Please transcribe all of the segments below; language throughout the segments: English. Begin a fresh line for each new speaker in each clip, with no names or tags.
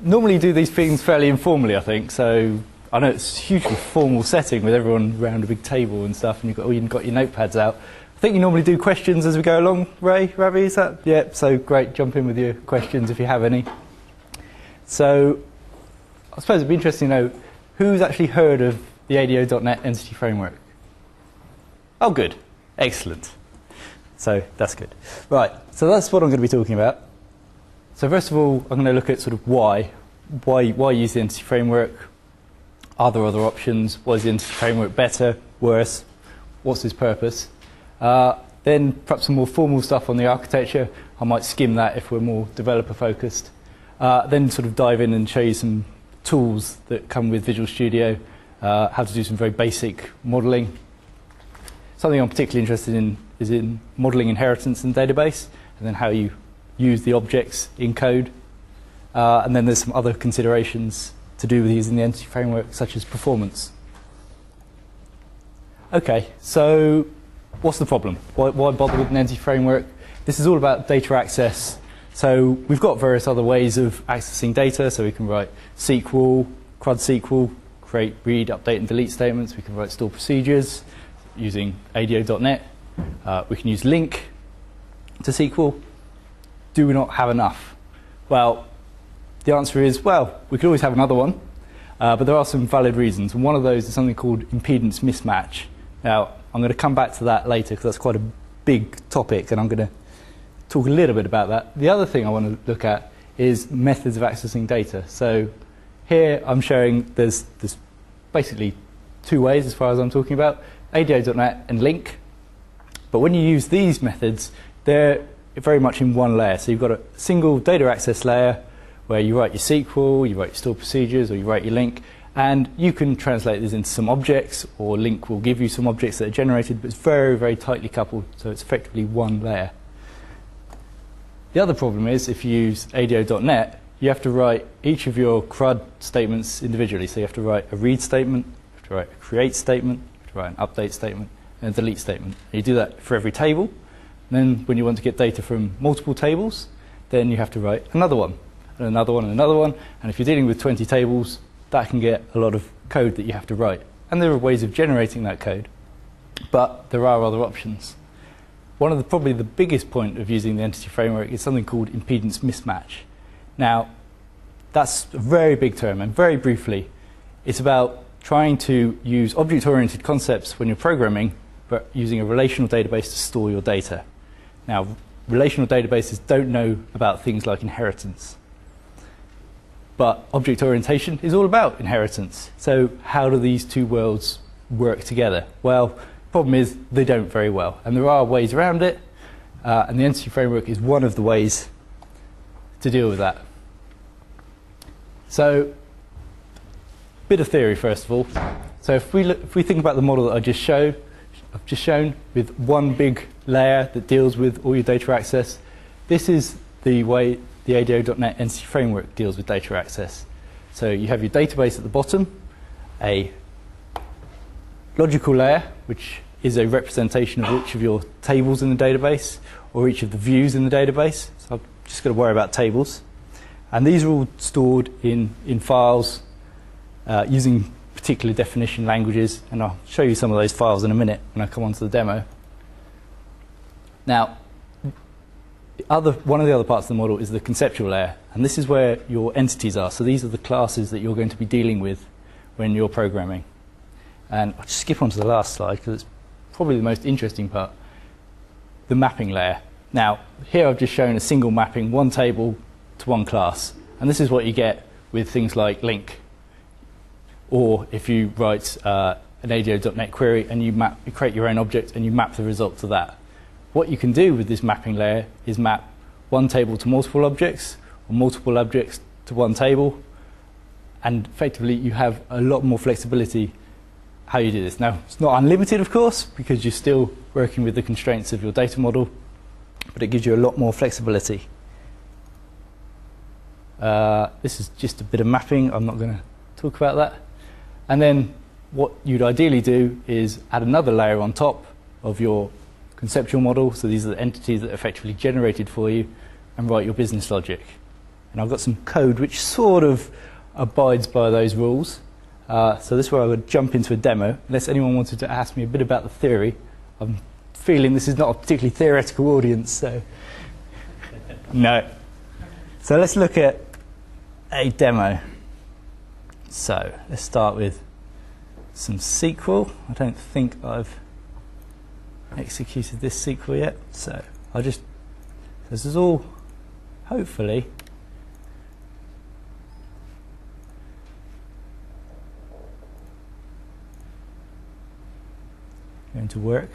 normally do these things fairly informally, I think. So I know it's a hugely formal setting with everyone around a big table and stuff, and you've got your notepads out. I think you normally do questions as we go along, Ravi, is that? Yeah, so great, jump in with your questions if you have any. So I suppose it'd be interesting to know who's actually heard of the ADO.NET Entity Framework? Oh, good. Excellent. So that's good. Right, so that's what I'm going to be talking about. So first of all, I'm going to look at sort of why use the Entity Framework? Are there other options? Why is the Entity Framework better, worse? What's its purpose? Then perhaps some more formal stuff on the architecture. I might skim that if we're more developer focused. Then sort of dive in and show you some tools that come with Visual Studio, how to do some very basic modeling. Something I'm particularly interested in is in modeling inheritance in database, and then how you use the objects in code. And then there's some other considerations to do with using the Entity Framework, such as performance. Okay, so what's the problem? Why bother with an Entity Framework? This is all about data access. So we've got various other ways of accessing data. So we can write SQL, CRUD SQL, create read, update, and delete statements. We can write store procedures using ADO.NET. We can use link to SQL. Do we not have enough? Well, the answer is, well, we could always have another one, but there are some valid reasons. And one of those is something called impedance mismatch. Now, I'm going to come back to that later because that's quite a big topic, and I'm going to talk a little bit about that. The other thing I want to look at is methods of accessing data. So here I'm showing there's basically two ways as far as I'm talking about, ADO.NET and link. But when you use these methods, they're very much in one layer. So you've got a single data access layer where you write your SQL, you write your store procedures, or you write your link, and you can translate this into some objects, or link will give you some objects that are generated, but it's very, very tightly coupled, so it's effectively one layer. The other problem is if you use ADO.NET, you have to write each of your CRUD statements individually. So you have to write a read statement, you have to write a create statement, you have to write an update statement, and a delete statement. And you do that for every table. And then when you want to get data from multiple tables, then you have to write another one, and another one, and another one. And if you're dealing with 20 tables, that can get a lot of code that you have to write. And there are ways of generating that code, but there are other options. One of probably the biggest point of using the Entity Framework is something called impedance mismatch. Now, that's a very big term, and very briefly, it's about trying to use object-oriented concepts when you're programming, but using a relational database to store your data. Now, relational databases don't know about things like inheritance. But object orientation is all about inheritance. So how do these two worlds work together? Well, the problem is they don't very well. And there are ways around it. And the Entity Framework is one of the ways to deal with that. So, bit of theory first of all. So if we think about the model that I've just shown with one big layer that deals with all your data access, this is the way the ADO.NET Entity Framework deals with data access. So you have your database at the bottom, a logical layer, which is a representation of each of your tables in the database, or each of the views in the database. So I'm just going to worry about tables. And these are all stored in files using particular definition languages, and I'll show you some of those files in a minute when I come on to the demo. Now, one of the other parts of the model is the conceptual layer, and this is where your entities are. So these are the classes that you're going to be dealing with when you're programming. And I'll just skip on to the last slide because it's probably the most interesting part, the mapping layer. Now, here I've just shown a single mapping, one table to one class, and this is what you get with things like link. Or if you write an ADO.NET query and you create your own object and you map the result to that. What you can do with this mapping layer is map one table to multiple objects, or multiple objects to one table, and effectively you have a lot more flexibility how you do this. Now, it's not unlimited, of course, because you're still working with the constraints of your data model, but it gives you a lot more flexibility. This is just a bit of mapping. I'm not going to talk about that. And then what you'd ideally do is add another layer on top of your conceptual model. So these are the entities that are effectively generated for you, and write your business logic. And I've got some code which sort of abides by those rules. So this is where I would jump into a demo. Unless anyone wanted to ask me a bit about the theory. I'm feeling this is not a particularly theoretical audience, so no. So let's look at a demo. So let's start with some SQL. I don't think I've executed this SQL yet, so this is all hopefully going to work.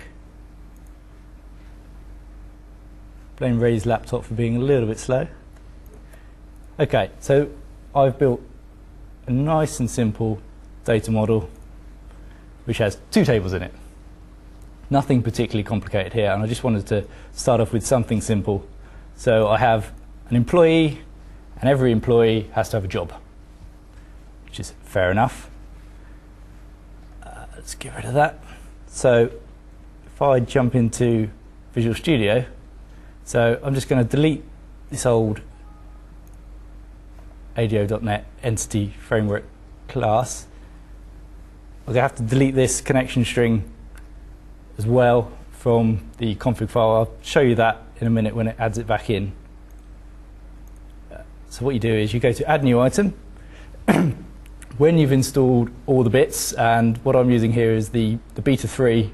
Blame Ray's laptop for being a little bit slow. Okay, so I've built a nice and simple data model which has two tables in it. Nothing particularly complicated here, and I just wanted to start off with something simple. So I have an employee, and every employee has to have a job, which is fair enough. Let's get rid of that. So if I jump into Visual Studio, so I'm just going to delete this old ADO.NET Entity Framework class. I'm going to have to delete this connection string as well from the config file. I'll show you that in a minute when it adds it back in. So what you do is you go to Add New Item. When you've installed all the bits, and what I'm using here is the beta 3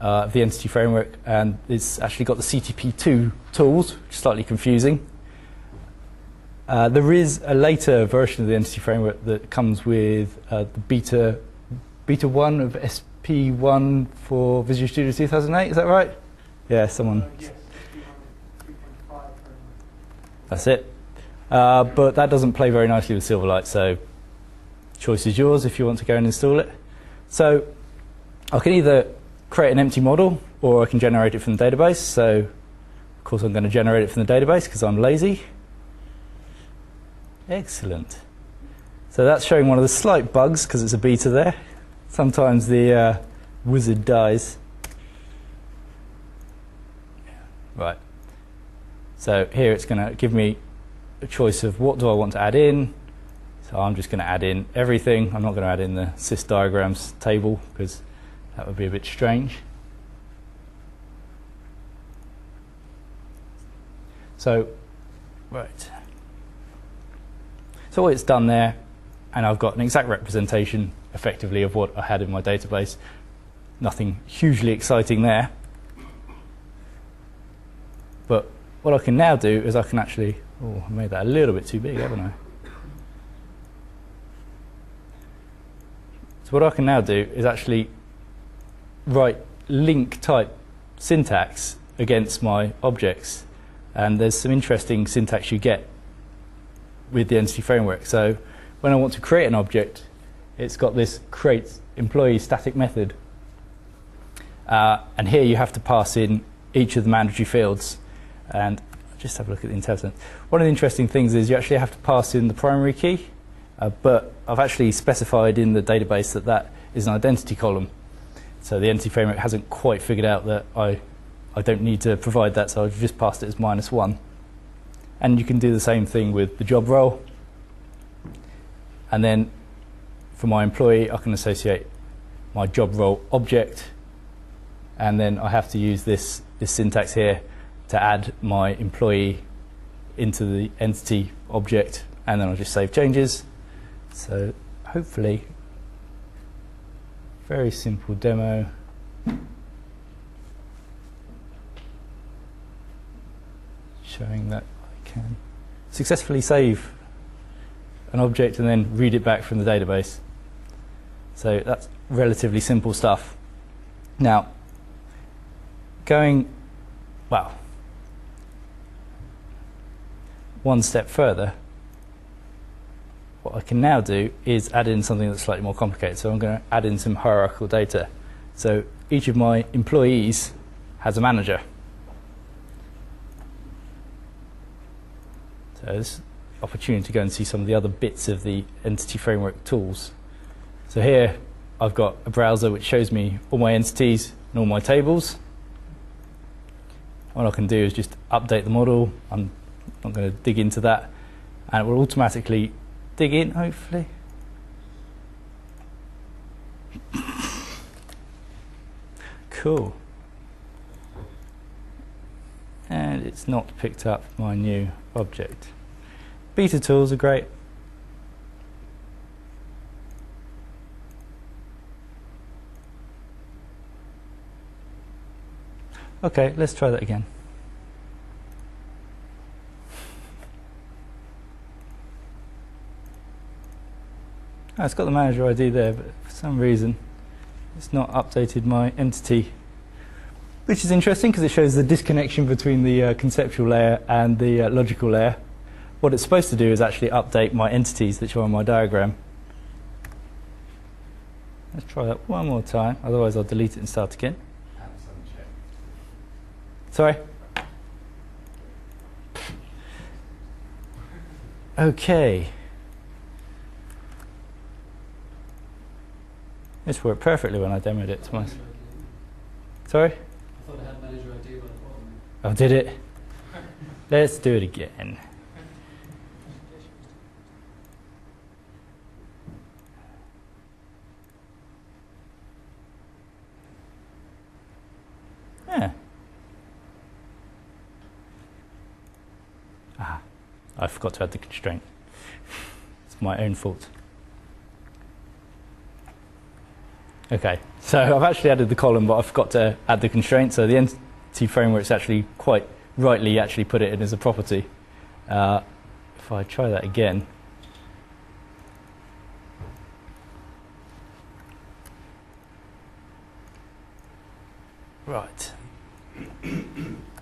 of the Entity Framework, and it's actually got the CTP2 tools, which is slightly confusing. There is a later version of the Entity Framework that comes with the beta 1 of SP1 for Visual Studio 2008, is that right? Yeah, someone.
Yes, SP1 3.5.
That's it. But that doesn't play very nicely with Silverlight, so choice is yours if you want to go and install it. So I can either create an empty model or I can generate it from the database. So of course I'm going to generate it from the database because I'm lazy. Excellent. So that's showing one of the slight bugs because it's a beta there. Sometimes the wizard dies. Right. So here it's going to give me a choice of what do I want to add in. So I'm just going to add in everything. I'm not going to add in the sys diagrams table because that would be a bit strange. So, right. So what it's done there, and I've got an exact representation effectively of what I had in my database. Nothing hugely exciting there. But what I can now do is I can actually, oh, I made that a little bit too big, haven't I? So what I can now do is actually write link type syntax against my objects. And there's some interesting syntax you get with the Entity Framework. So when I want to create an object, it's got this create employee static method. And here you have to pass in each of the mandatory fields. And just have a look at the intelligence. One of the interesting things is you actually have to pass in the primary key, but I've actually specified in the database that that is an identity column. So the Entity Framework hasn't quite figured out that I don't need to provide that, so I've just passed it as -1. And you can do the same thing with the job role. And then for my employee, I can associate my job role object, and then I have to use this syntax here to add my employee into the entity object, and then I'll just save changes. So hopefully, very simple demo. Showing that I can successfully save an object and then read it back from the database. So that's relatively simple stuff. Now, going, well, one step further, what I can now do is add in something that's slightly more complicated. So I'm going to add in some hierarchical data. So each of my employees has a manager. So this opportunity to go and see some of the other bits of the Entity Framework tools. So here I've got a browser which shows me all my entities and all my tables. What I can do is just update the model. I'm not going to dig into that. and it will automatically dig in, hopefully. Cool. And it's not picked up my new object. Beta tools are great. Okay, let's try that again. Oh, it's got the manager ID there, but for some reason it's not updated my entity, which is interesting because it shows the disconnection between the conceptual layer and the logical layer. What it's supposed to do is actually update my entities which are on my diagram. Let's try that one more time, otherwise I'll delete it and start again. Sorry? Okay. This worked perfectly when I demoed it to myself. Sorry?
I thought it had manager ID on the bottom.
Oh, did it? Let's do it again. Yeah. I forgot to add the constraint. It's my own fault. Okay, so I've actually added the column, but I forgot to add the constraint. So the entity framework's actually quite rightly actually put it in as a property. If I try that again. Right.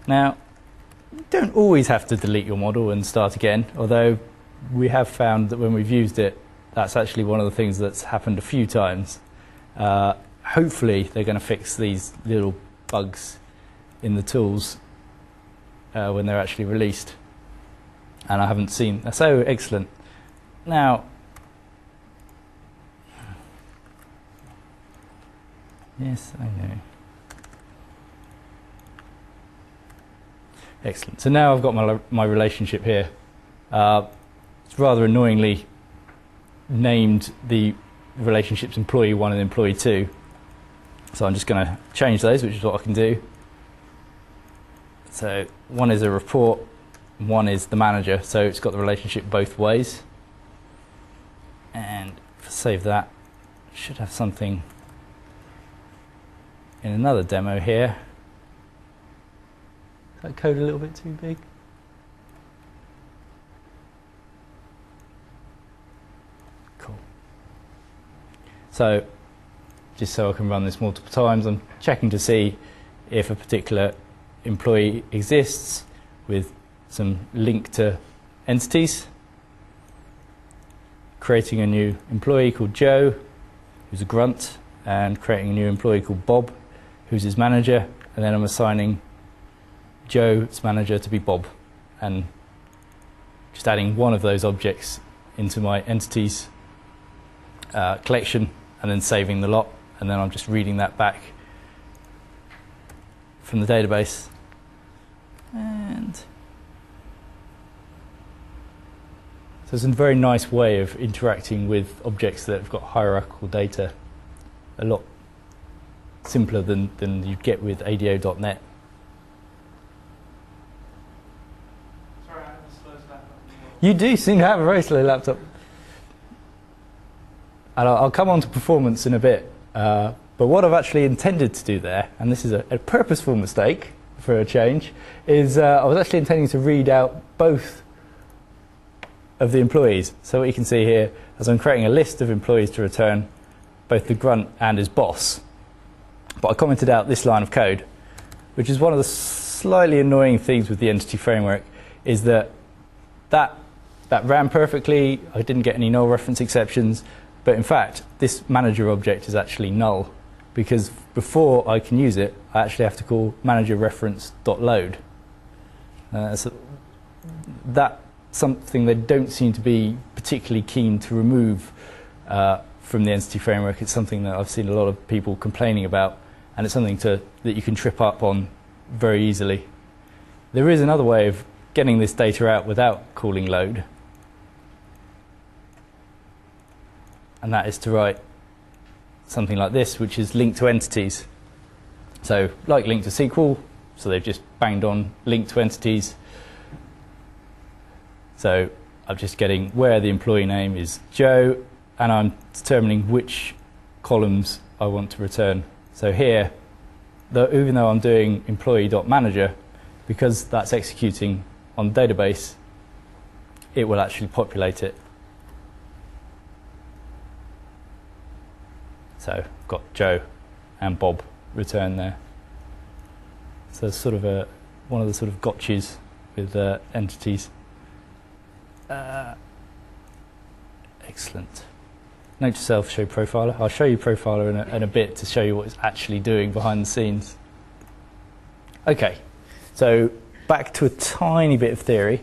Now, you don't always have to delete your model and start again, although we have found that when we've used it, that's actually one of the things that's happened a few times. Hopefully they're going to fix these little bugs in the tools when they're actually released. And I haven't seen. So excellent. Now, yes, I know. Excellent. So now I've got my relationship here. It's rather annoyingly named the relationships employee 1 and employee 2. So I'm just going to change those, which is what I can do. So one is a report, one is the manager. So it's got the relationship both ways. And if I save that, I should have something in another demo here. Is that code a little bit too big? Cool. So, just so I can run this multiple times, I'm checking to see if a particular employee exists with some link to entities. Creating a new employee called Joe, who's a grunt, and creating a new employee called Bob, who's his manager, and then I'm assigning Joe's manager to be Bob, and just adding one of those objects into my entities collection and then saving the lot, and then I'm just reading that back from the database. And so it's a very nice way of interacting with objects that have got hierarchical data, a lot simpler than you'd get with ADO.NET. You do seem to have a very slow laptop. And I'll come on to performance in a bit. But what I've actually intended to do there, and this is a purposeful mistake for a change, is I was actually intending to read out both of the employees. So what you can see here, as I'm creating a list of employees to return, both the grunt and his boss. But I commented out this line of code, which is one of the slightly annoying things with the entity framework, is that ran perfectly. I didn't get any null reference exceptions, but in fact this manager object is actually null, because before I can use it I actually have to call manager reference.load. So that's something they don't seem to be particularly keen to remove from the entity framework. It's something that I've seen a lot of people complaining about, and it's something that you can trip up on very easily. There is another way of getting this data out without calling load, and that is to write something like this, which is link to entities. So like link to SQL, so they've just banged on link to entities. So I'm just getting where the employee name is Joe, and I'm determining which columns I want to return. So here, even though I'm doing employee.manager, because that's executing on the database, it will actually populate it. So I've got Joe and Bob returned there. So it's sort of one of the sort of gotchas with entities. Excellent. Note to self, show profiler. I'll show you profiler in a bit to show you what it's actually doing behind the scenes. Okay, so back to a tiny bit of theory,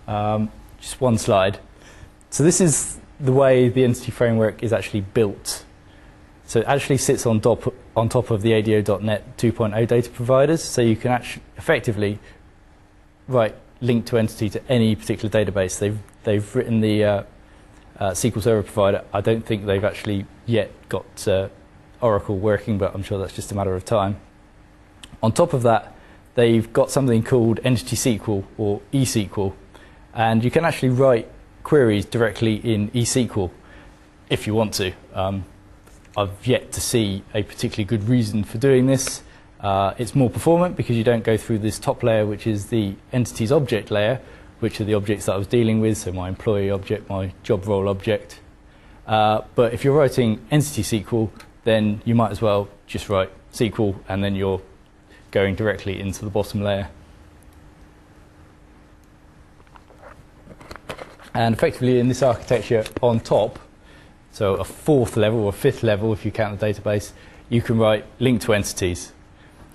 just one slide. So this is the way the entity framework is actually built. So it actually sits on top of the ADO.NET 2.0 data providers, so you can actually effectively write link to entity to any particular database. They've written the SQL Server provider. I don't think they've actually yet got Oracle working, but I'm sure that's just a matter of time. On top of that, they've got something called Entity SQL or eSQL, and you can actually write queries directly in eSQL if you want to. I've yet to see a particularly good reason for doing this. It's more performant because you don't go through this top layer, which is the entities object layer, which are the objects that I was dealing with, so my employee object, my job role object. But if you're writing entity SQL, then you might as well just write SQL, and then you're going directly into the bottom layer. And effectively in this architecture on top, so a fourth level or fifth level if you count the database, you can write link to entities.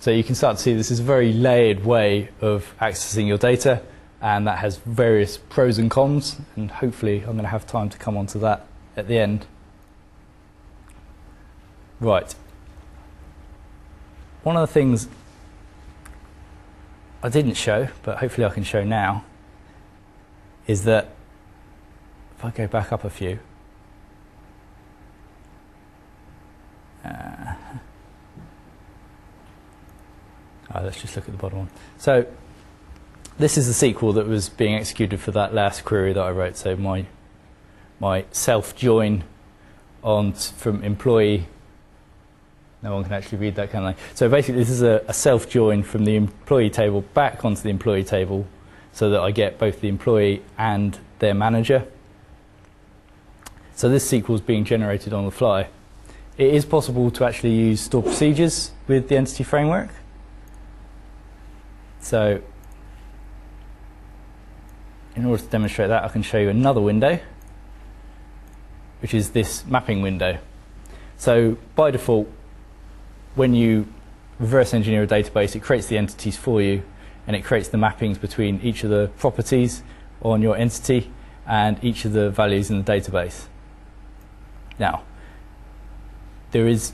So you can start to see this is a very layered way of accessing your data, and that has various pros and cons, and hopefully I'm going to have time to come on to that at the end. Right. One of the things I didn't show, but hopefully I can show now, is that if I go back up a few, let's just look at the bottom one. So this is the SQL that was being executed for that last query that I wrote. So my self join from employee. No one can actually read that, can they? So basically, this is a self join from the employee table back onto the employee table, so that I get both the employee and their manager. So this SQL is being generated on the fly. It is possible to actually use stored procedures with the entity framework. So in order to demonstrate that, I can show you another window, which is this mapping window. So by default, when you reverse engineer a database, it creates the entities for you, and it creates the mappings between each of the properties on your entity and each of the values in the database. Now, there is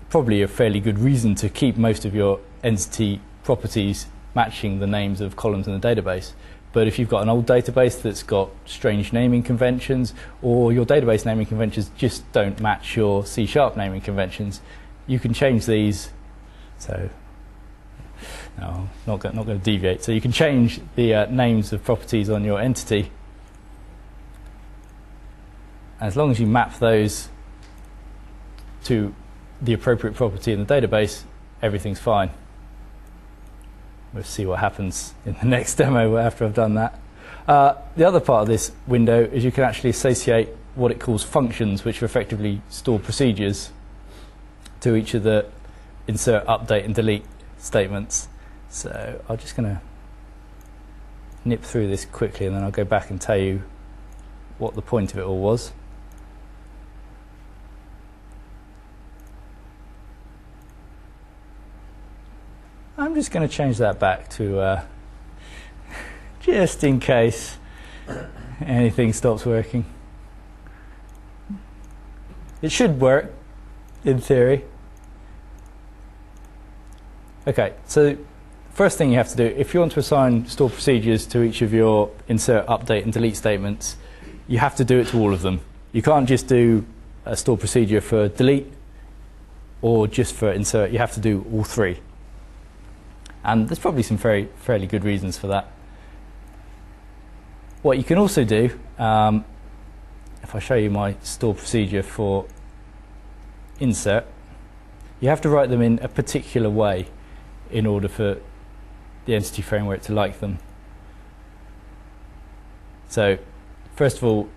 probably a fairly good reason to keep most of your entity properties matching the names of columns in the database. But if you've got an old database that's got strange naming conventions, or your database naming conventions just don't match your C# naming conventions, you can change these. So, no, I'm not going to deviate. So you can change the names of properties on your entity. As long as you map those to the appropriate property in the database, everything's fine. We'll see what happens in the next demo after I've done that. The other part of this window is you can actually associate what it calls functions, which are effectively stored procedures, to each of the insert, update, and delete statements. So I'm just going to nip through this quickly, and then I'll go back and tell you what the point of it all was. I'm just going to change that back to just in case anything stops working. It should work, in theory. Okay, so first thing you have to do, if you want to assign stored procedures to each of your insert, update, and delete statements, you have to do it to all of them. You can't just do a stored procedure for delete or just for insert. You have to do all three. And there's probably some fairly good reasons for that. What you can also do, if I show you my stored procedure for insert, you have to write them in a particular way in order for the entity framework to like them. So first of all,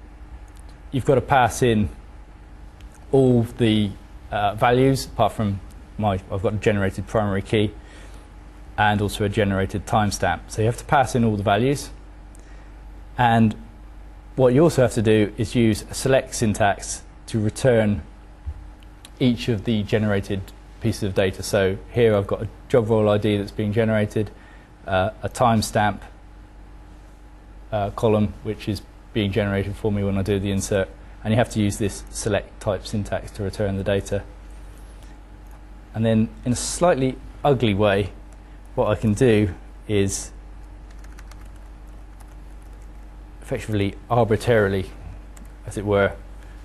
you've got to pass in all the values apart from I've got a generated primary key and also a generated timestamp. So you have to pass in all the values. And what you also have to do is use a select syntax to return each of the generated pieces of data. So here I've got a job role ID that's being generated, a timestamp column which is being generated for me when I do the insert, and you have to use this select type syntax to return the data. And then in a slightly ugly way, what I can do is effectively arbitrarily, as it were,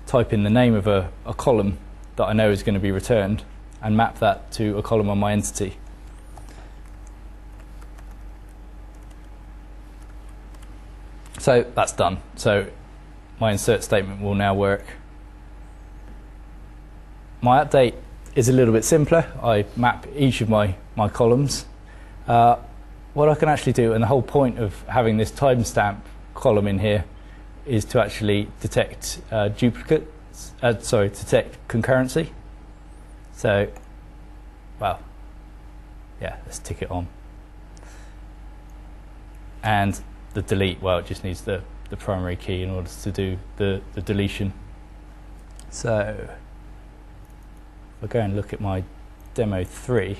type in the name of a column that I know is going to be returned and map that to a column on my entity. So that's done. So my insert statement will now work. My update is a little bit simpler. I map each of my columns. What I can actually do, and the whole point of having this timestamp column in here, is to actually detect duplicates, detect concurrency. So, well, yeah, let's tick it on. And the delete, well, it just needs the primary key in order to do the deletion. So, if I go and look at my demo 3,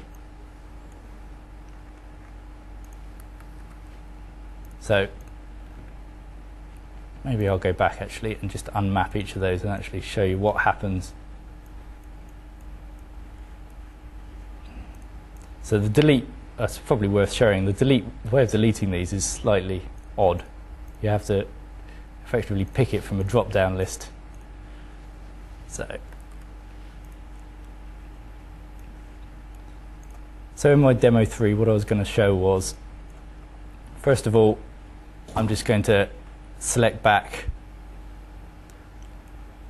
so maybe I'll go back actually and just unmap each of those and actually show you what happens. So the delete, that's probably worth showing. The way of deleting these is slightly odd. You have to effectively pick it from a drop-down list. So in my demo 3, what I was going to show was, first of all, I'm just going to select back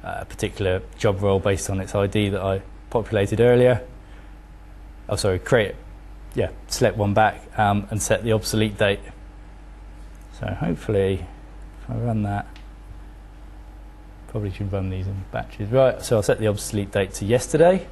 a particular job role based on its ID that I populated earlier. Oh, sorry, select one back and set the obsolete date. So hopefully, if I run that, probably should run these in batches. Right, so I'll set the obsolete date to yesterday.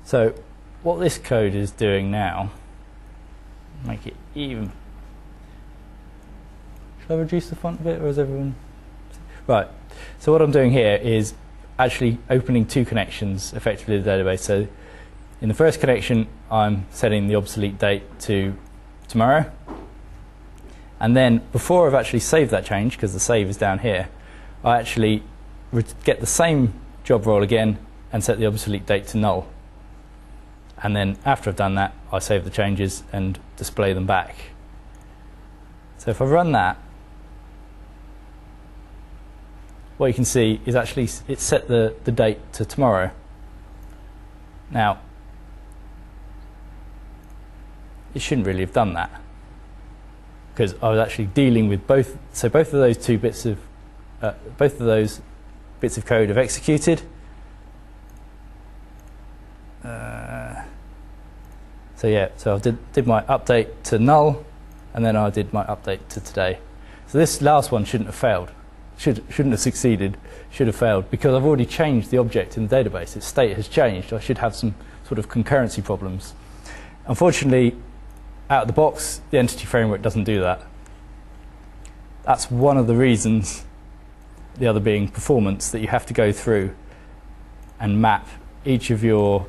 So what this code is doing now, make it even. Should I reduce the font a bit, or is everyone? Right. So what I'm doing here is actually opening two connections effectively to the database. So in the first connection, I'm setting the obsolete date to tomorrow. And then before I've actually saved that change, because the save is down here, I actually get the same job role again and set the obsolete date to null. And then after I've done that, I save the changes and display them back. So if I run that, what you can see is actually it's set the date to tomorrow. Now, it shouldn't really have done that, because I was actually dealing with both. So both of those bits of code have executed. So I did my update to null, and then I did my update to today. So this last one shouldn't have failed, shouldn't have succeeded, should have failed, because I've already changed the object in the database. Its state has changed. I should have some sort of concurrency problems. Unfortunately, out of the box, the entity framework doesn't do that. That's one of the reasons, the other being performance, that you have to go through and map each of your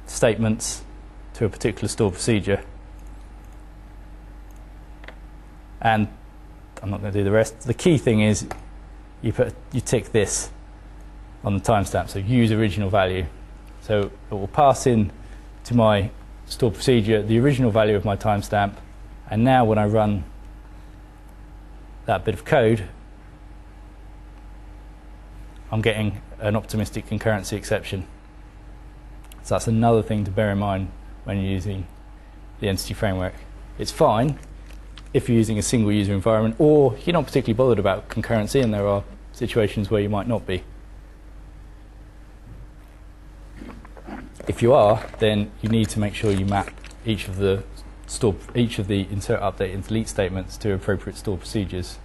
statements to a particular stored procedure. And I'm not going to do the rest. The key thing is you tick this on the timestamp, so use original value. So it will pass in to my stored procedure the original value of my timestamp, and now when I run that bit of code, I'm getting an optimistic concurrency exception. So that's another thing to bear in mind when you're using the entity framework. It's fine if you're using a single user environment, or you're not particularly bothered about concurrency, and there are situations where you might not be. If you are, then you need to make sure you map each of the insert, update, and delete statements to appropriate stored procedures.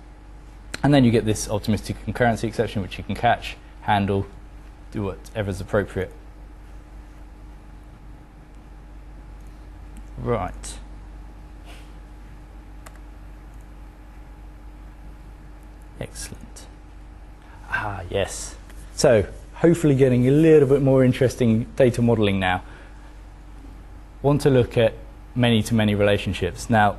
And then you get this optimistic concurrency exception, which you can catch, handle, do whatever's appropriate. Right. Excellent. Ah, yes. So, hopefully getting a little bit more interesting data modeling now. Want to look at many-to-many relationships. Now,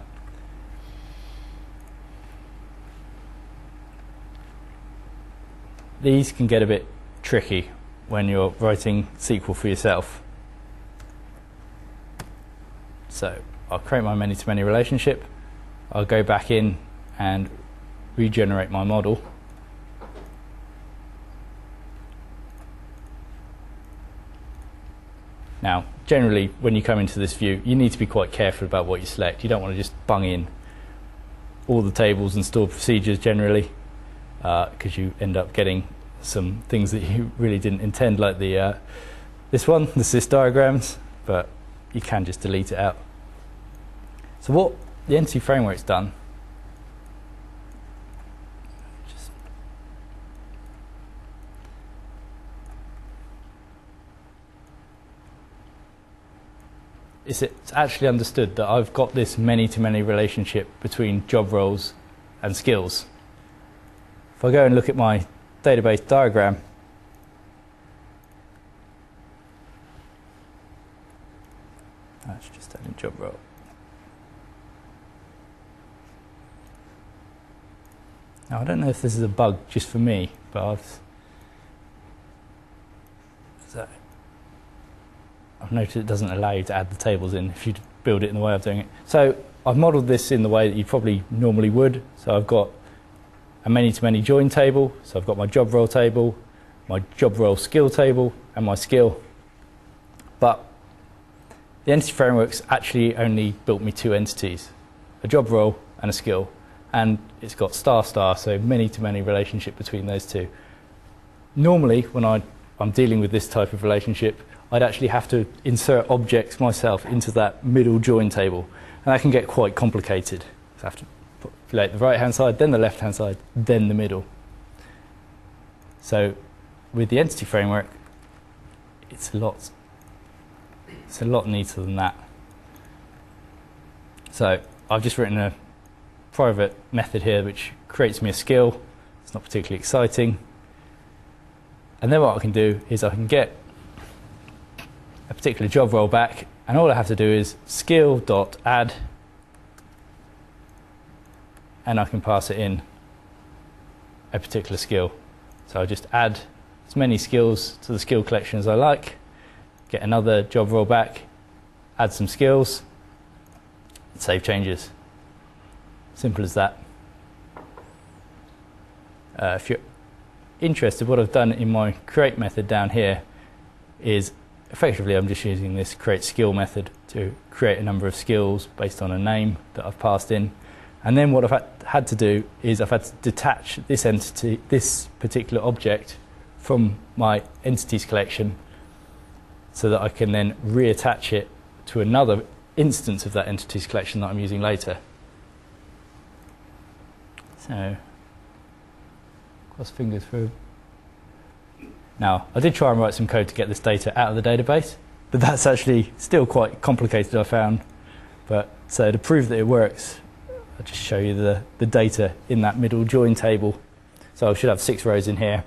these can get a bit tricky when you're writing SQL for yourself. So I'll create my many-to-many relationship. I'll go back in and regenerate my model. Now, generally, when you come into this view, you need to be quite careful about what you select. You don't want to just bung in all the tables and stored procedures generally, because you end up getting some things that you really didn't intend, like this one, the sys diagrams, but you can just delete it out. So what the entity framework's done, is it's actually understood that I've got this many-to-many relationship between job roles and skills. If I go and look at my database diagram, that's just adding job role. Now I don't know if this is a bug just for me, but I've noticed it doesn't allow you to add the tables in if you build it in the way I'm doing it. So I've modeled this in the way that you probably normally would. So I've got a many-to-many join table. So I've got my job role table, my job role skill table, and my skill. But the entity framework's actually only built me two entities, a job role and a skill. And it's got star star, so many-to-many relationship between those two. Normally, when I'm dealing with this type of relationship, I'd actually have to insert objects myself into that middle join table. And that can get quite complicated. So I have to populate the right-hand side, then the left-hand side, then the middle. So with the entity framework, it's a lot neater than that. So I've just written a private method here which creates me a skill. It's not particularly exciting. And then what I can do is I can get a particular job role back, and all I have to do is skill.add, and I can pass it in a particular skill. So I just add as many skills to the skill collection as I like, get another job role back, add some skills, and save changes. Simple as that. If you're interested, what I've done in my create method down here is effectively I'm just using this create skill method to create a number of skills based on a name that I've passed in. And then what I've had to do is I've had to detach this entity, this particular object, from my entities collection so that I can then reattach it to another instance of that entities collection that I'm using later. So, cross fingers through. Now, I did try and write some code to get this data out of the database, but that's actually still quite complicated, I found. But so to prove that it works, I'll just show you the data in that middle join table. So I should have 6 rows in here,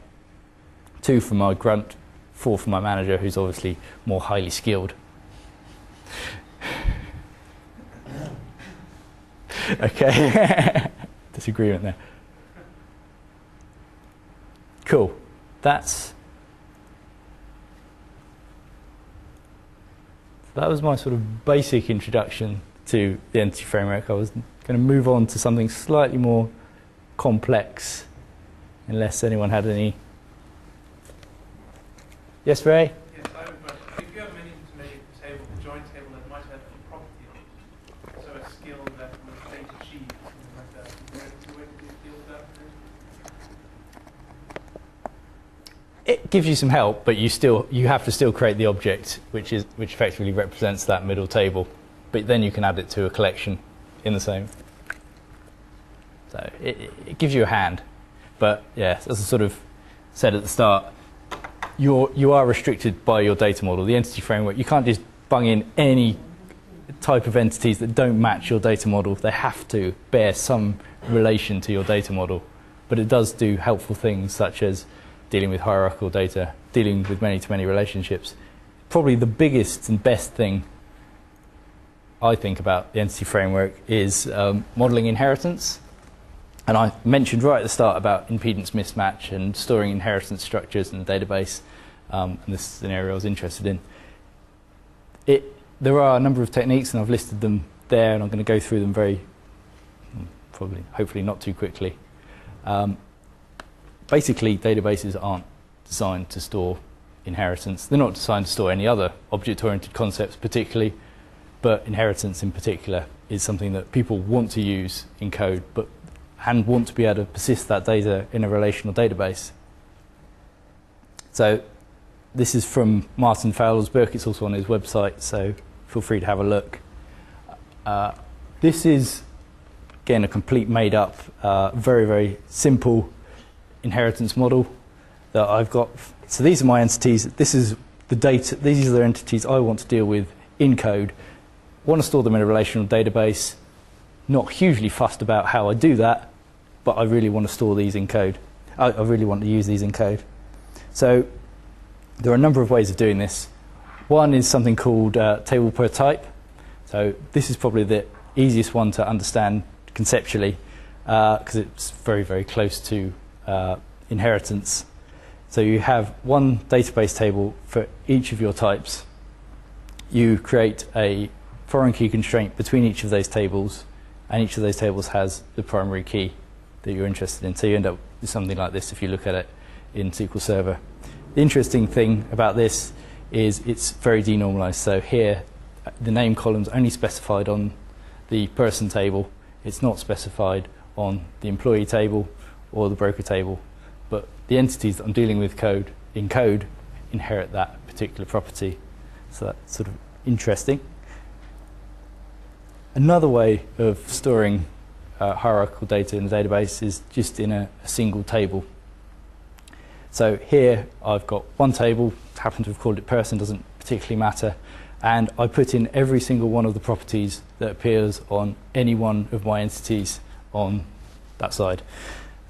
2 for my grunt, 4 for my manager, who's obviously more highly skilled. Okay, disagreement there. Cool. That was my sort of basic introduction to the entity framework. I was going to move on to something slightly more complex, unless anyone had any. Yes, Ray?
Yes, I have a question. If you have an intermediate table, a joint table that might have a property on it, so a skill that was data sheet, something like that, is there a way to deal with that?
It gives you some help, but you have to still create the object, which effectively represents that middle table. But then you can add it to a collection in the same. So it gives you a hand. But yeah, as I sort of said at the start, you are restricted by your data model. The entity framework, you can't just bung in any type of entities that don't match your data model. They have to bear some relation to your data model. But it does do helpful things such as dealing with hierarchical data, dealing with many-to-many relationships. Probably the biggest and best thing I think about the entity framework is modeling inheritance. And I mentioned right at the start about impedance mismatch and storing inheritance structures in the database. And this is an area I was interested in. There are a number of techniques, and I've listed them there, and I'm going to go through them hopefully not too quickly. Basically, databases aren't designed to store inheritance. They're not designed to store any other object-oriented concepts particularly, but inheritance in particular is something that people want to use in code, and want to be able to persist that data in a relational database. So this is from Martin Fowler's book. It's also on his website, so feel free to have a look. This is, again, a complete made-up, very, very simple inheritance model that I've got. So these are my entities. This is the data. These are the entities I want to deal with in code. Want to store them in a relational database. Not hugely fussed about how I do that, but I really want to store these in code. I really want to use these in code. So there are a number of ways of doing this. One is something called table per type. So this is probably the easiest one to understand conceptually because it's very, very close to inheritance. So you have one database table for each of your types. You create a foreign key constraint between each of those tables, and each of those tables has the primary key that you're interested in. So you end up with something like this if you look at it in SQL Server. The interesting thing about this is it's very denormalized. So here, the name column's only specified on the person table. It's not specified on the employee table or the broker table, but the entities that I'm dealing with in code inherit that particular property. So that's sort of interesting. Another way of storing hierarchical data in the database is just in a single table. So here I've got one table, happen to have called it person, doesn't particularly matter, and I put in every single one of the properties that appears on any one of my entities on that side.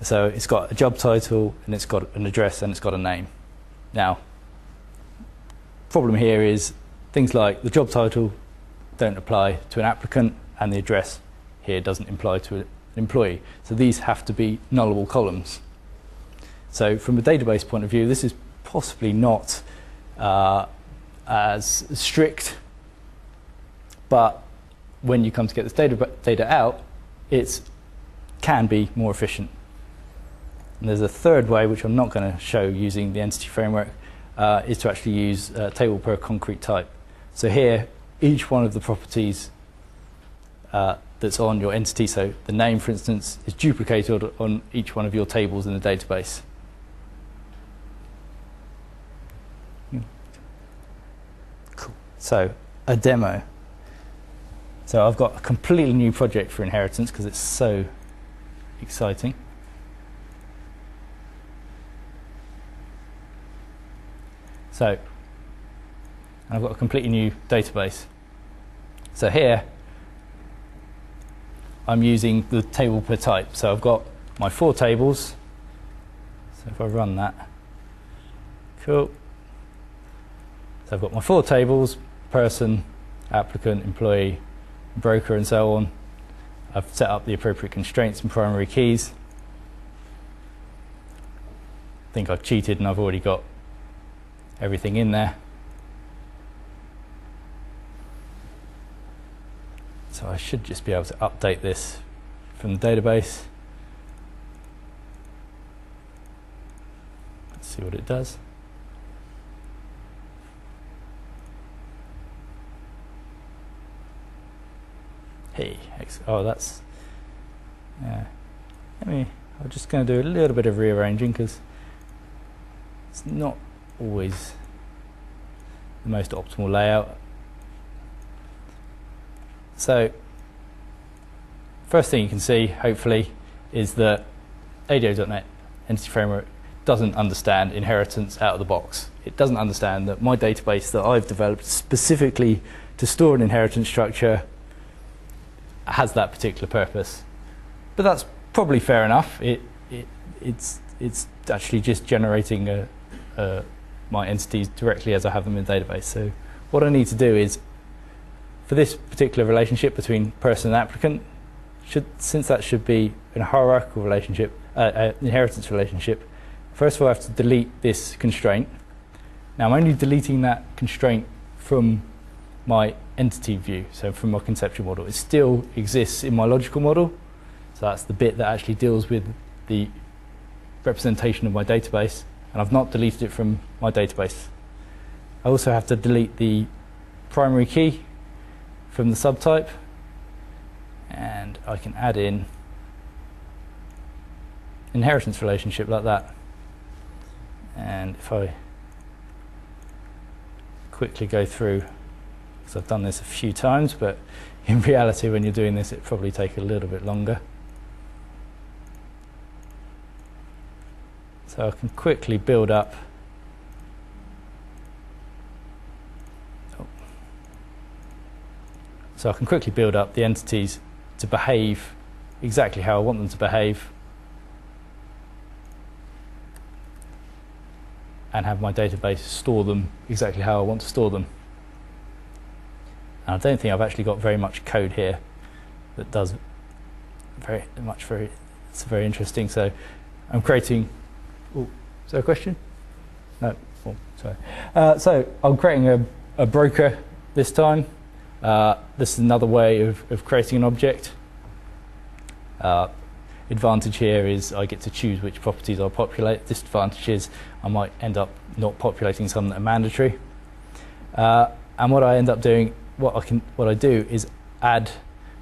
So it's got a job title, and it's got an address, and it's got a name. Now, problem here is things like the job title don't apply to an applicant, and the address here doesn't apply to an employee. So these have to be nullable columns. So from a database point of view, this is possibly not as strict, but when you come to get this data out, it can be more efficient. And there's a third way, which I'm not going to show using the entity framework, is to actually use table per concrete type. So here, each one of the properties that's on your entity, so the name, for instance, is duplicated on each one of your tables in the database. Cool. So a demo. So I've got a completely new project for inheritance because it's so exciting. So I've got a completely new database. So here I'm using the table per type. So I've got my 4 tables. So if I run that, cool. So I've got my 4 tables, person, applicant, employee, broker, and so on. I've set up the appropriate constraints and primary keys. think I've cheated and I've already got everything in there. So I should just be able to update this from the database. Let's see what it does. Hey, oh, that's, yeah. I'm just going to do a little bit of rearranging because it's not always the most optimal layout. So, first thing you can see, hopefully, is that ADO.NET Entity Framework doesn't understand inheritance out of the box. It doesn't understand that my database that I've developed specifically to store an inheritance structure has that particular purpose. But that's probably fair enough. It's actually just generating my entities directly as I have them in the database. So what I need to do is, for this particular relationship between person and applicant, since that should be a hierarchical relationship, inheritance relationship, first of all I have to delete this constraint. Now I'm only deleting that constraint from my entity view, so from my conceptual model. It still exists in my logical model, so that's the bit that actually deals with the representation of my database, and I've not deleted it from my database. I also have to delete the primary key from the subtype, and I can add in inheritance relationship like that. And if I quickly go through, because I've done this a few times, but in reality when you're doing this it probably takes a little bit longer. So I can quickly build up the entities to behave exactly how I want them to behave, and have my database store them exactly how I want to store them. And I don't think I've actually got very much code here that does it's very interesting. So I'm creating, is there a question? No, oh, sorry. So I'm creating a broker this time. This is another way of creating an object. Advantage here is I get to choose which properties I'll populate. Disadvantage is I might end up not populating some that are mandatory. And what I end up doing, what I do is add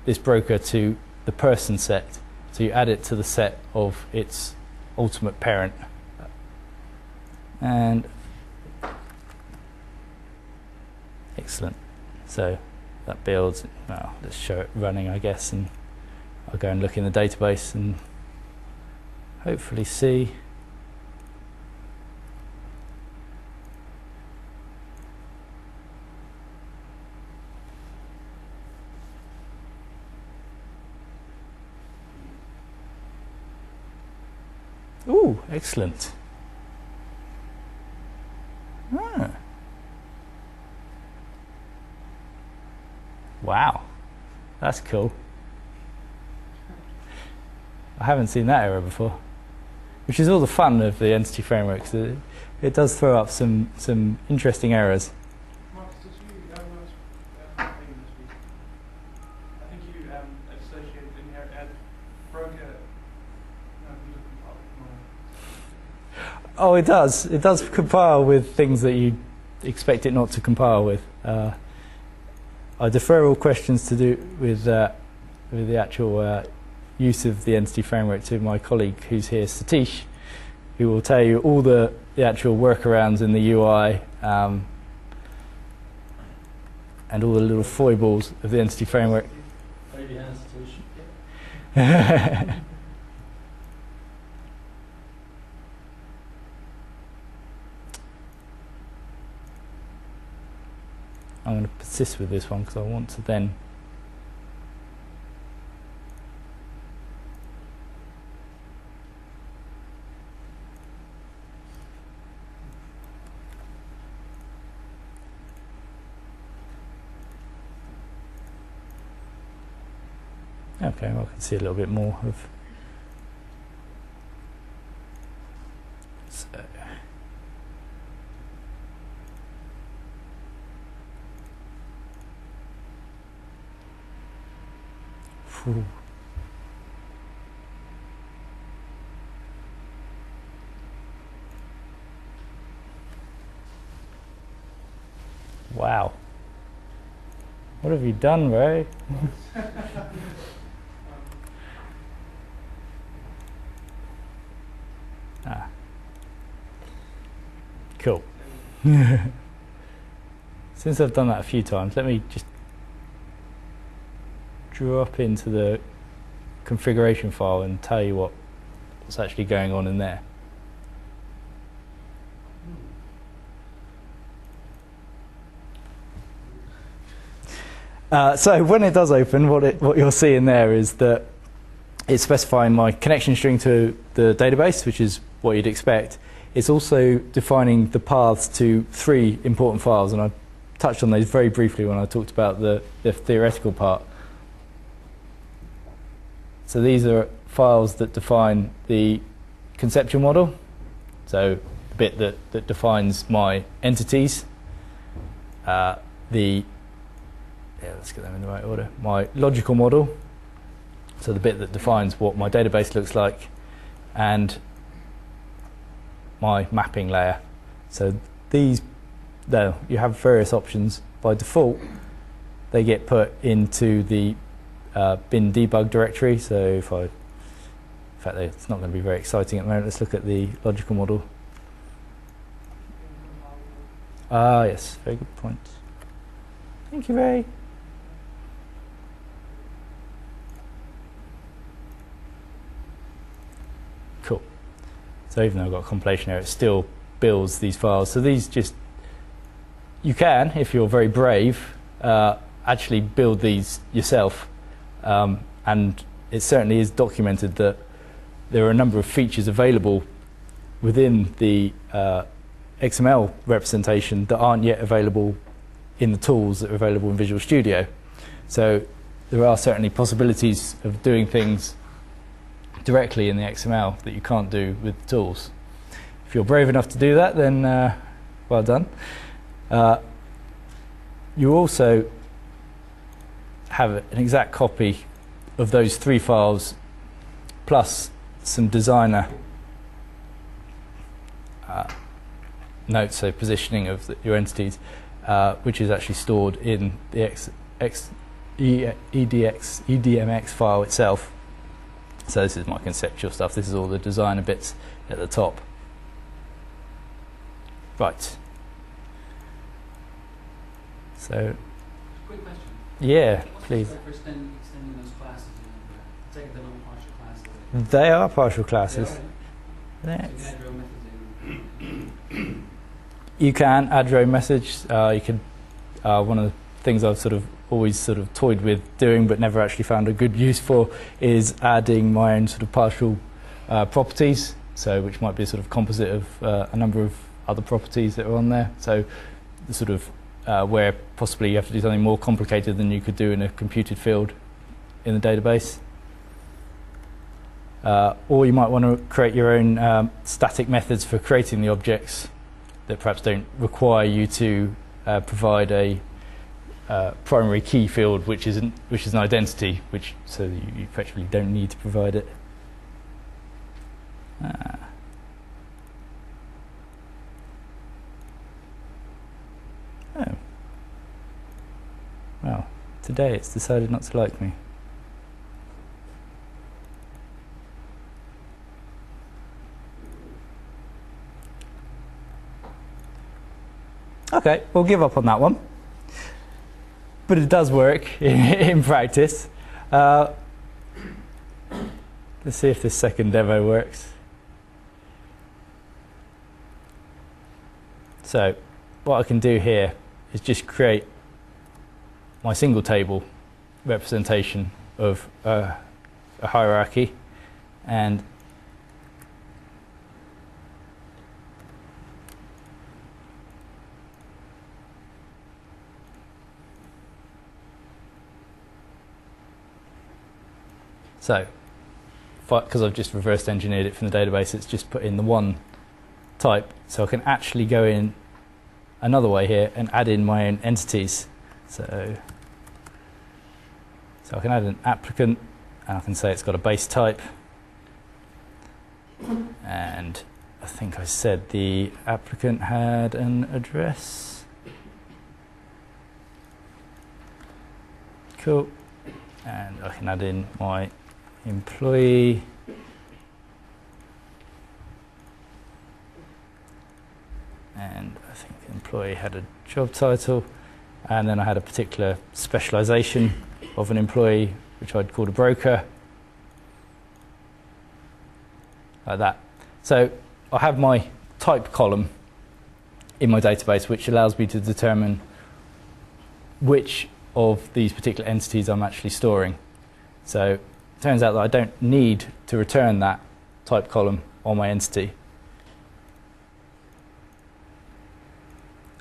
this broker to the person set. So you add it to the set of its ultimate parent. And excellent. So that builds, well, let's show it running, I guess, and I'll go and look in the database and hopefully see. Ooh, excellent. Ah. Wow, that's cool. I haven't seen that error before, which is all the fun of the entity frameworks. It does throw up some interesting errors.
Marcus, did you I think you associated inherit broker. No, you didn't compile.
Oh, it does. It does compile with things that you expect it not to compile with. I defer all questions to do with the actual use of the entity framework to my colleague who's here, Satish, who will tell you all the actual workarounds in the UI and all the little foibles of the entity framework.
Baby hands, Satish.
I'm going to persist with this one because I want to then okay, well, I can see a little bit more of So, phew. Wow. What have you done, Ray? Ah. Cool. Since I've done that a few times, let me just drop into the configuration file and tell you what's actually going on in there. So when it does open, what you'll see in there is that it's specifying my connection string to the database, which is what you'd expect. It's also defining the paths to 3 important files, and I touched on those very briefly when I talked about the theoretical part. So these are files that define the conceptual model, so the bit that defines my entities, let's get them in the right order. My logical model, so the bit that defines what my database looks like, and my mapping layer. So these, though, you have various options. By default, they get put into the bin debug directory. So in fact, it's not going to be very exciting at the moment. Let's look at the logical model. Ah, yes, very good point. Thank you, Ray. Cool. So even though I've got a compilation error, it still builds these files. So these you can, if you're very brave, actually build these yourself. And it certainly is documented that there are a number of features available within the XML representation that aren't yet available in the tools that are available in Visual Studio. So there are certainly possibilities of doing things directly in the XML that you can't do with the tools. If you're brave enough to do that, then well done. You also have an exact copy of those 3 files plus some designer notes, so positioning of your entities, which is actually stored in the EDMX file itself. So this is my conceptual stuff. This is all the designer bits at the top. Right. So.
Quick question.
Yeah, please.
What's the extending those classes? Take it they're not partial classes.
They are partial classes.
That's
You can add your own message. You can. One of the things I've always toyed with doing, but never actually found a good use for, is adding my own partial properties. So, which might be a composite of a number of other properties that are on there. So, where possibly you have to do something more complicated than you could do in a computed field in the database. Or you might want to create your own static methods for creating the objects that perhaps don't require you to provide a primary key field, which is an identity, so you effectively don't need to provide it. Oh. Well, today it's decided not to like me. Okay, we'll give up on that one. But it does work in practice. Let's see if this second demo works. So what I can do here is just create my single table representation of a hierarchy, and so, because I've just reverse engineered it from the database, it's just put in the one type, so I can actually go in another way here and add in my own entities. So I can add an applicant, and I can say it's got a base type. And I think I said the applicant had an address. Cool. And I can add in my employee. And I think the employee had a job title. And then I had a particular specialization of an employee, which I'd call a broker. Like that. So I have my type column in my database, which allows me to determine which of these particular entities I'm actually storing. So it turns out that I don't need to return that type column on my entity.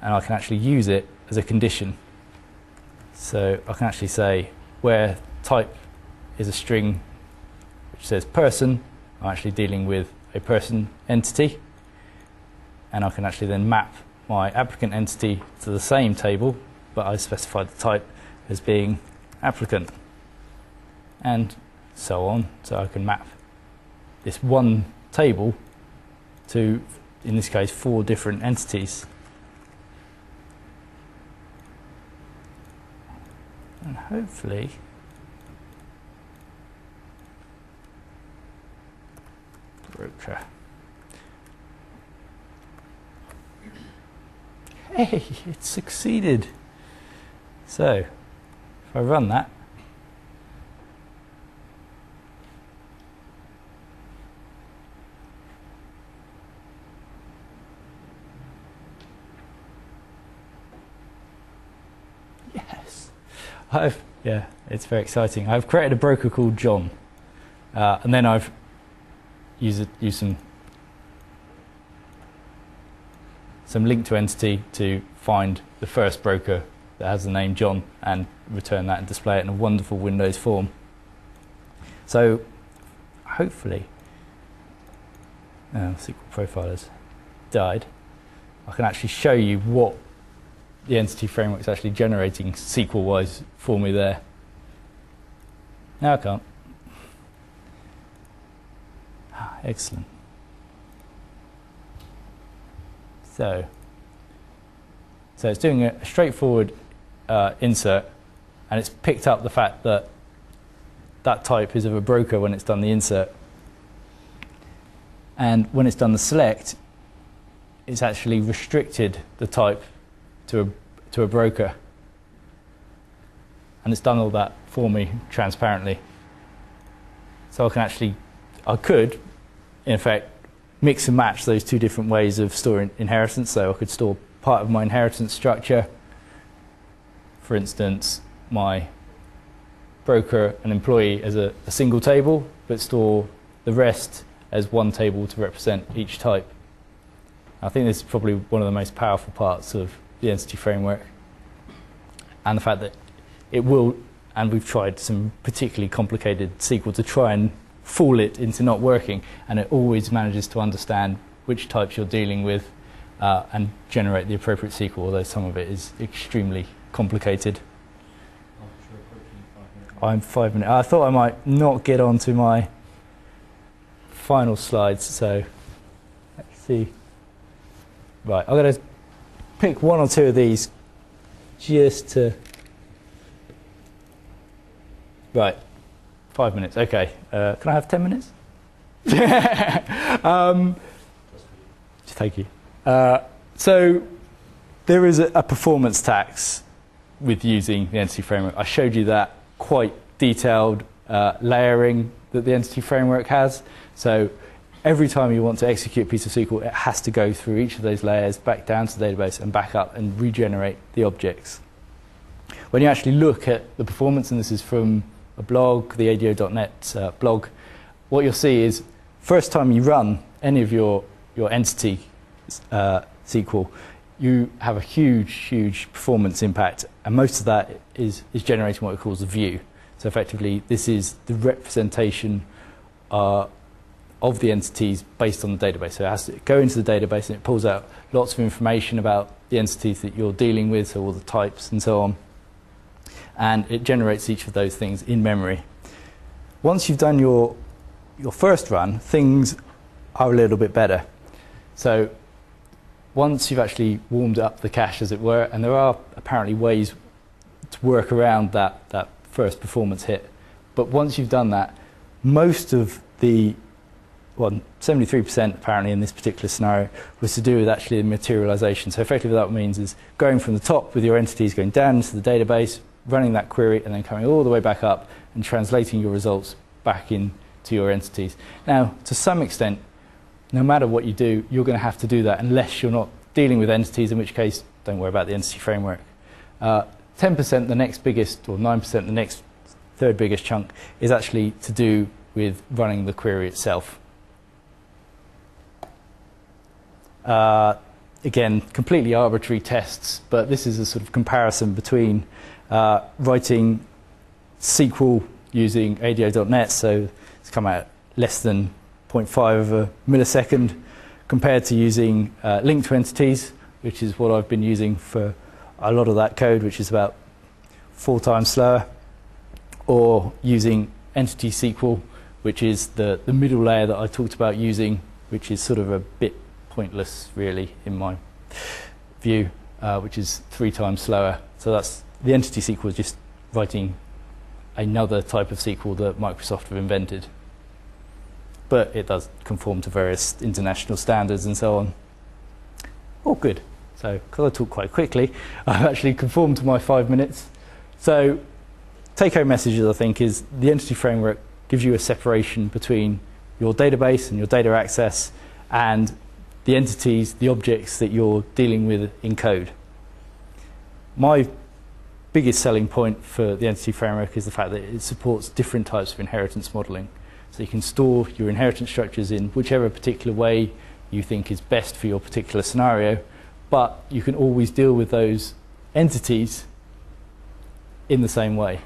And I can actually use it as a condition. So I can actually say where type is a string which says person, I'm actually dealing with a person entity. And I can actually then map my applicant entity to the same table, but I specified the type as being applicant. And so on. So I can map this one table to, in this case, 4 different entities. And hopefully broker. Hey, it succeeded. So if I run that, yes, it's very exciting. I've created a broker called John, and then I've used some link to entity to find the first broker that has the name John and return that and display it in a wonderful Windows form. So hopefully, SQL Profiler's died. I can actually show you what the entity framework is actually generating SQL-wise for me there. No, I can't. Excellent. So it's doing a straightforward insert, and it's picked up the fact that that type is of a broker when it's done the insert. And when it's done the select, it's actually restricted the type to a broker. And it's done all that for me transparently. So I could, in effect, mix and match those 2 different ways of storing inheritance. So I could store part of my inheritance structure, for instance, my broker and employee as a single table, but store the rest as one table to represent each type. I think this is probably one of the most powerful parts of the entity framework, and the fact that it will, and we've tried some particularly complicated SQL to try and fool it into not working, and it always manages to understand which types you're dealing with and generate the appropriate SQL, although some of it is extremely complicated. I'm 5 minutes. I thought I might not get on to my final slides, so let's see. Right, I'm going to pick 1 or 2 of these just to... Right, 5 minutes, okay. Can I have 10 minutes? Thank you. So there is a performance tax with using the entity framework. I showed you that quite detailed layering that the entity framework has. So every time you want to execute a piece of SQL, it has to go through each of those layers, back down to the database and back up and regenerate the objects. When you actually look at the performance, and this is from a blog, the ADO.NET blog, what you'll see is first time you run any of your entity SQL, you have a huge performance impact, and most of that is generating what it calls a view. So effectively, this is the representation of of the entities based on the database. So it has to go into the database and it pulls out lots of information about the entities that you're dealing with, so all the types and so on. And it generates each of those things in memory. Once you've done your first run, things are a little bit better. So once you've actually warmed up the cache, as it were, and there are apparently ways to work around that first performance hit. But once you've done that, most of the, 73% apparently in this particular scenario, was to do with actually the materialization. So effectively what that means is going from the top with your entities, going down into the database, running that query, and then coming all the way back up and translating your results back into your entities. Now, to some extent, no matter what you do, you're going to have to do that unless you're not dealing with entities, in which case, don't worry about the entity framework. 10%, the next biggest, or 9%, the next third biggest chunk, is actually to do with running the query itself. Again, completely arbitrary tests, but this is a sort of comparison between writing SQL using ADO.NET, so it's come out less than 0.5 of a millisecond, compared to using link to entities, which is what I've been using for a lot of that code, which is about 4 times slower, or using entity SQL, which is the middle layer that I talked about using, which is sort of a bit pointless, really, in my view, which is 3 times slower. So that's the entity SQL is just writing another type of SQL that Microsoft have invented. But it does conform to various international standards and so on. Oh, good. So, because I talk quite quickly, I've actually conformed to my 5 minutes. So, take-home messages, I think, is the entity framework gives you a separation between your database and your data access and the entities, the objects that you're dealing with in code. My biggest selling point for the entity framework is the fact that it supports different types of inheritance modeling. So you can store your inheritance structures in whichever particular way you think is best for your particular scenario, but you can always deal with those entities in the same way.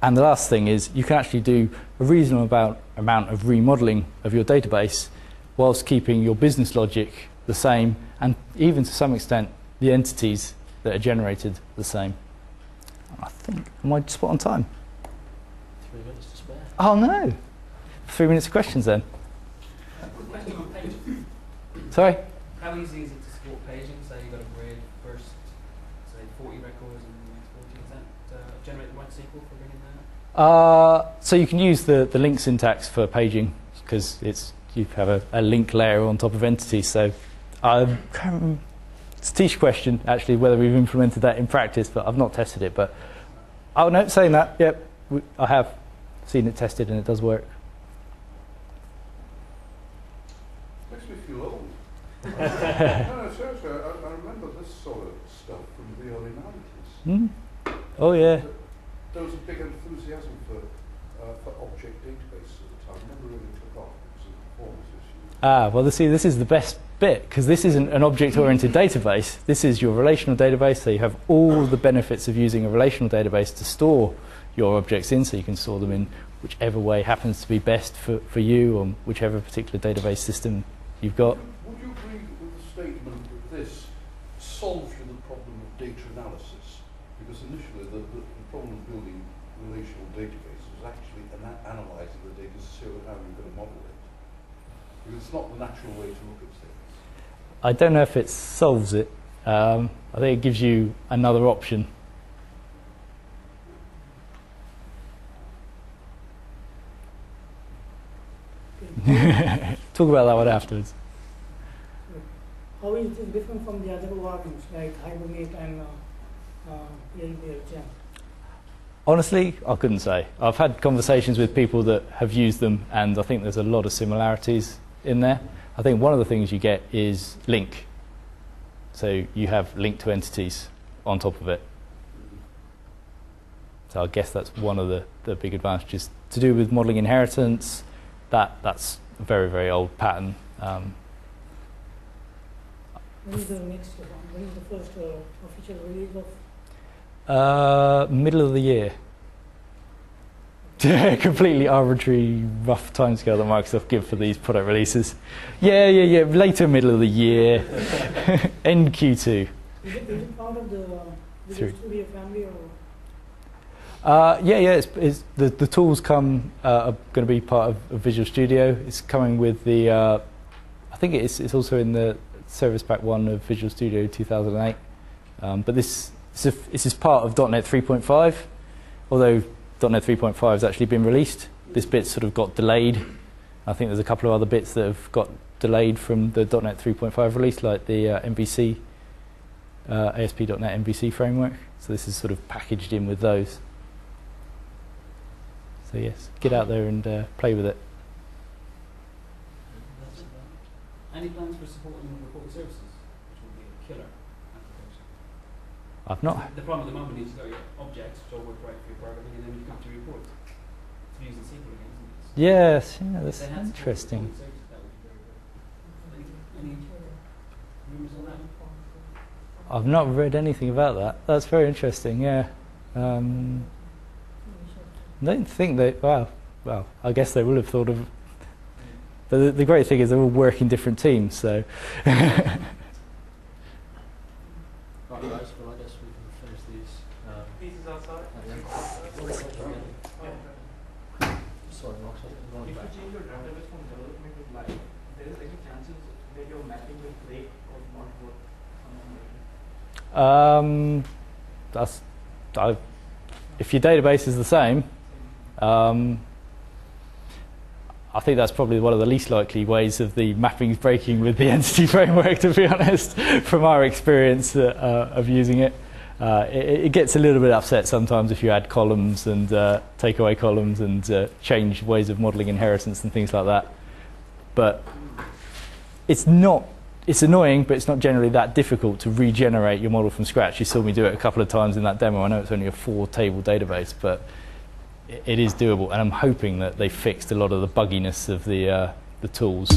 And the last thing is you can actually do a reasonable amount of remodeling of your database whilst keeping your business logic the same, and even to some extent the entities that are generated the same. I think, am I spot on time?
3 minutes to spare.
Oh no! 3 minutes of questions then.
Quick question on paging.
Sorry?
How easy is it to support paging? Say you've got a grid, first, say 40 records and the next 40. Is that generate the right SQL for bringing that?
So you can use the link syntax for paging, because you have a link layer on top of entities. So it's a teach question, actually, whether we've implemented that in practice, but I've not tested it. But oh no, saying that, yep, I have seen it tested and it does work.
Makes me feel old. No, seriously, I remember this sort of stuff from the early 90s.
Mm. Oh yeah.
There was a big enthusiasm for object databases at the time. Never really took off because of performance issues.
Well, see, this is the best bit, because this isn't an object-oriented database. This is your relational database, so you have all the benefits of using a relational database to store your objects in, so you can store them in whichever way happens to be best for you, or whichever particular database system you've got.
Would you agree with the statement that this solves you the problem of data analysis? Because initially the problem of building relational databases was actually analysing the data to see how you're going to model it. Because it's not the natural way to look at things.
I don't know if it solves it. I think it gives you another option. Talk about that one afterwards.
How is this different from the other ORMs like Hibernate and PLBL?
Honestly, I couldn't say. I've had conversations with people that have used them, and I think there's a lot of similarities in there. I think one of the things you get is link. So you have link to entities on top of it. So I guess that's one of the big advantages. To do with modelling inheritance, that's a very, very old pattern.
When is the next one? When is the first official release of?
Middle of the year. completely arbitrary, rough timescale that Microsoft give for these product releases. Yeah. Later middle of the year, end Q2.
Is it part of the Visual Studio family or?
It's the tools are going to be part of Visual Studio. It's coming with the, I think it's also in the Service Pack 1 of Visual Studio 2008. But this is part of .NET 3.5, although .NET 3.5 has actually been released. This bit sort of got delayed. I think there's a couple of other bits that have got delayed from the .NET 3.5 release, like the MVC, ASP.NET MVC framework. So this is sort of packaged in with those. So yes, get out there and play with it.
Any plans for supporting reporting services, which would be a killer application?
I've not.
The problem at the moment is you've got your objects, which all work right for your programming, and then when you come to reports, it's using SQL again, isn't it?
Yes, yeah,
If
that's
they had support for
interesting.
reporting services, that would be very good. Any rumours on that?
I've not read anything about that. That's very interesting. Yeah. I don't think they. Well, I guess they will have thought of. But the great thing is they all work in different teams, so.
Right, guys. Well, I guess we can finish these.
Pieces outside.
Sorry, Mark.
If you change your database from development to live, there is any chances that your mapping will break or not work?
If your database is the same, I think that's probably one of the least likely ways of the mappings breaking with the entity framework, to be honest, from our experience of using it. It gets a little bit upset sometimes if you add columns and take away columns and change ways of modeling inheritance and things like that. But it's annoying, but it's not generally that difficult to regenerate your model from scratch. You saw me do it a couple of times in that demo. I know it's only a 4-table database, but it is doable, and I'm hoping that they fixed a lot of the bugginess of the tools.